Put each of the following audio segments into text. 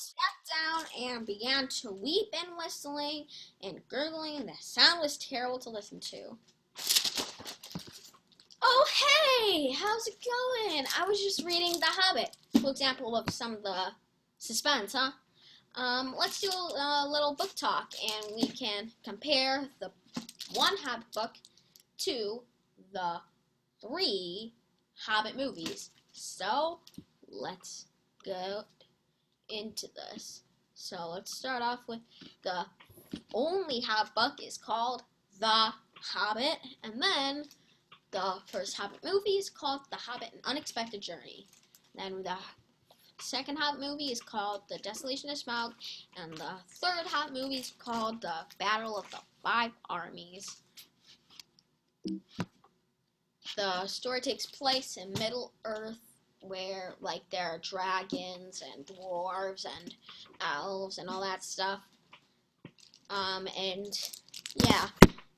sat down and began to weep and whistling and gurgling, and the sound was terrible to listen to. Oh, hey! How's it going? I was just reading The Hobbit. Full example of some of the suspense, huh? Let's do a little book talk, and we can compare the one Hobbit book to the 3 Hobbit movies. So, let's go into this. So, let's start off with the only Hobbit book is called The Hobbit, and then the first Hobbit movie is called The Hobbit: An Unexpected Journey. Then the second Hobbit movie is called The Desolation of Smaug, and the third Hobbit movie is called The Battle of the 5 Armies. The story takes place in Middle-earth, where there are dragons and dwarves and elves and all that stuff. And yeah,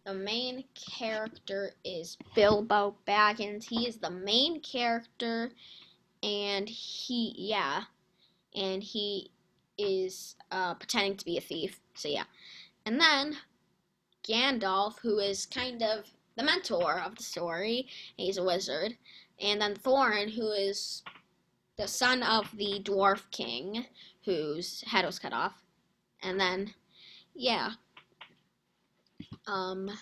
the main character is Bilbo Baggins. He is the main character, and he is pretending to be a thief. So yeah, and then Gandalf, who is kind of the mentor of the story. He's a wizard. And then Thorin, who is the son of the Dwarf King, whose head was cut off. And then, yeah. The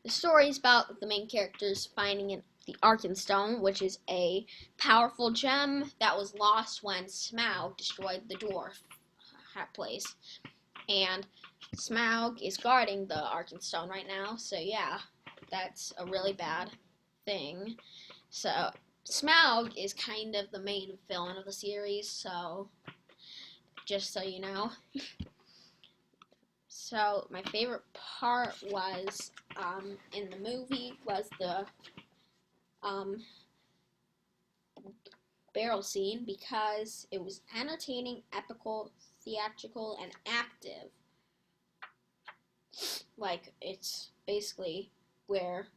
story is about the main characters finding the Arkenstone, which is a powerful gem that was lost when Smaug destroyed the dwarf place. And Smaug is guarding the Arkenstone right now, so yeah, that's a really bad thing. So, Smaug is kind of the main villain of the series, so just so you know. So, my favorite part was, in the movie, was the, barrel scene, because it was entertaining, epical, theatrical, and active. It's basically where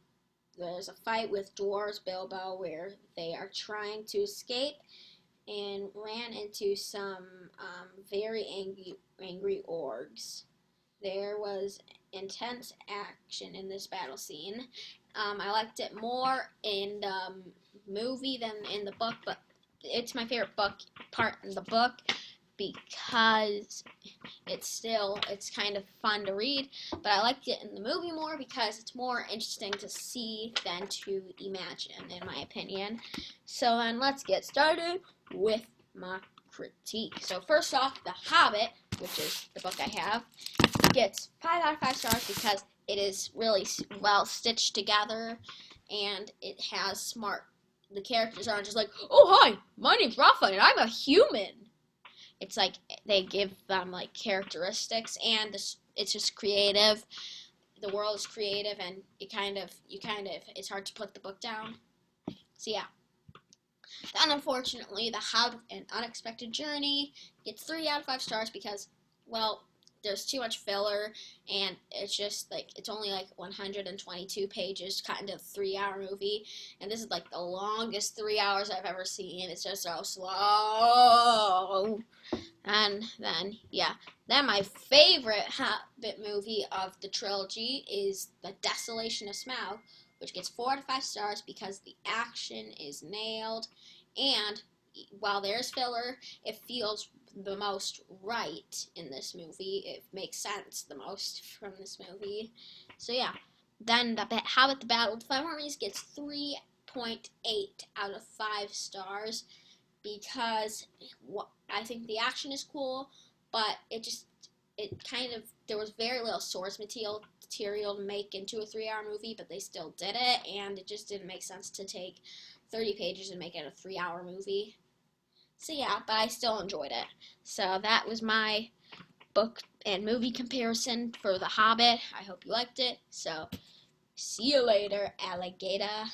there's a fight with dwarves, Bilbo, where they are trying to escape and ran into some very angry orcs. There was intense action in this battle scene. I liked it more in the movie than in the book, but it's my favorite part in the book because it's kind of fun to read, but I liked it in the movie more because it's more interesting to see than to imagine, in my opinion. So then let's get started with my critique. So first off, The Hobbit, which is the book I have, gets 5 out of 5 stars because it is really well stitched together, and it has the characters aren't just like, oh hi, my name's Rafa and I'm a human. It's like they give them characteristics, and it's just creative. The world is creative, and it's hard to put the book down. So yeah. Then unfortunately, The Hobbit: An Unexpected Journey gets 3 out of 5 stars because, well, there's too much filler, and it's just it's only 122 pages cut into a 3-hour movie, and this is the longest 3 hours I've ever seen. It's just so slow. And then, yeah. Then my favorite Hobbit movie of the trilogy is The Desolation of Smaug, which gets 4 out of 5 stars because the action is nailed, and while there's filler, it feels the most right in this movie. It makes sense the most from this movie. So yeah. Then The Hobbit: The Battle of the 5 Armies gets 3.8 out of 5 stars because I think the action is cool, but there was very little source material to make into a 3-hour movie, but they still did it, and it just didn't make sense to take 30 pages and make it a 3-hour movie. So yeah, but I still enjoyed it. So that was my book and movie comparison for The Hobbit. I hope you liked it. So see you later, alligator.